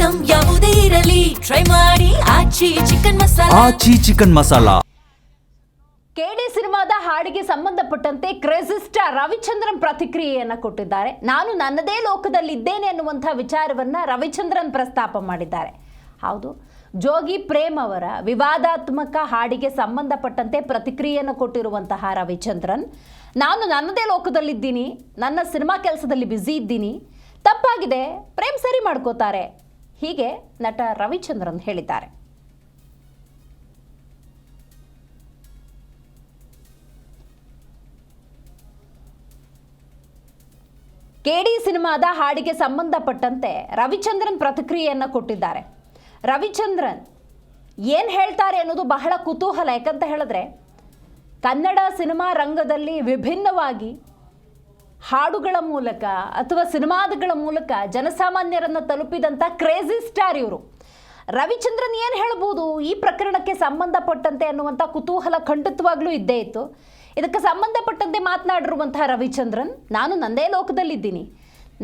Item ಯಾವುದೇ ಇರಲಿ try ಮಾಡಿ ಆಚಿ ಚಿಕನ್ ಮಸಾಲಾ. ಕೆಡಿ ಸಿನಿಮಾದ ಹಾಡಿಗೆ ಸಂಬಂಧಪಟ್ಟಂತೆ ಕ್ರೇಜಿ ಸ್ಟಾರ್ ರವಿಚಂದ್ರನ್ ಪ್ರತಿಕ್ರಿಯೆಯನ್ನ ಕೊಟ್ಟಿದ್ದಾರೆ. ನಾನು ನನ್ನದೇ ಲೋಕದಲ್ಲಿದ್ದೇನೆ ಅನ್ನುವಂಥ ವಿಚಾರವನ್ನ ರವಿಚಂದ್ರನ್ ಪ್ರಸ್ತಾಪ ಮಾಡಿದ್ದಾರೆ. ಹೌದು, ಜೋಗಿ ಪ್ರೇಮ್ ಅವರ ವಿವಾದಾತ್ಮಕ ಹಾಡಿಗೆ ಸಂಬಂಧಪಟ್ಟಂತೆ ಪ್ರತಿಕ್ರಿಯೆಯನ್ನು ಕೊಟ್ಟಿರುವಂತಹ ರವಿಚಂದ್ರನ್, ನಾನು ನನ್ನದೇ ಲೋಕದಲ್ಲಿದ್ದೀನಿ, ನನ್ನ ಸಿನಿಮಾ ಕೆಲಸದಲ್ಲಿ ಬ್ಯುಸಿ ಇದ್ದೀನಿ, ತಪ್ಪಾಗಿದೆ, ಪ್ರೇಮ್ ಸರಿ ಮಾಡ್ಕೋತಾರೆ, ಹೀಗೆ ನಟ ರವಿಚಂದ್ರನ್ ಹೇಳಿದ್ದಾರೆ. ಕೆಡಿ ಸಿನಿಮಾದ ಹಾಡಿಗೆ ಸಂಬಂಧಪಟ್ಟಂತೆ ರವಿಚಂದ್ರನ್ ಪ್ರತಿಕ್ರಿಯೆಯನ್ನು ಕೊಟ್ಟಿದ್ದಾರೆ. ರವಿಚಂದ್ರನ್ ಏನು ಹೇಳ್ತಾರೆ ಅನ್ನೋದು ಬಹಳ ಕುತೂಹಲ. ಯಾಕಂತ ಹೇಳಿದ್ರೆ ಕನ್ನಡ ಸಿನಿಮಾ ರಂಗದಲ್ಲಿ ವಿಭಿನ್ನವಾಗಿ ಹಾಡುಗಳ ಮೂಲಕ ಅಥವಾ ಸಿನಿಮಾಗಳ ಮೂಲಕ ಜನಸಾಮಾನ್ಯರನ್ನು ತಲುಪಿದಂಥ ಕ್ರೇಜಿ ಸ್ಟಾರ್ ಇವರು. ರವಿಚಂದ್ರನ್ ಏನು ಹೇಳ್ಬೋದು ಈ ಪ್ರಕರಣಕ್ಕೆ ಸಂಬಂಧಪಟ್ಟಂತೆ ಅನ್ನುವಂಥ ಕುತೂಹಲ ಖಂಡಿತವಾಗ್ಲೂ ಇದ್ದೇ ಇತ್ತು. ಇದಕ್ಕೆ ಸಂಬಂಧಪಟ್ಟಂತೆ ಮಾತನಾಡಿರುವಂತಹ ರವಿಚಂದ್ರನ್, ನಾನು ನನ್ನದೇ ಲೋಕದಲ್ಲಿದ್ದೀನಿ,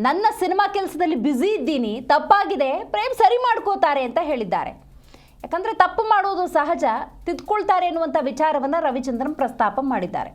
ನನ್ನ ಸಿನಿಮಾ ಕೆಲಸದಲ್ಲಿ ಬ್ಯುಸಿ ಇದ್ದೀನಿ, ತಪ್ಪಾಗಿದೆ, ಪ್ರೇಮ್ ಸರಿ ಮಾಡ್ಕೋತಾರೆ ಅಂತ ಹೇಳಿದ್ದಾರೆ. ಯಾಕಂದರೆ ತಪ್ಪು ಮಾಡೋದು ಸಹಜ, ತಿದ್ಕೊಳ್ತಾರೆ ಎನ್ನುವಂಥ ವಿಚಾರವನ್ನು ರವಿಚಂದ್ರನ್ ಪ್ರಸ್ತಾಪ ಮಾಡಿದ್ದಾರೆ.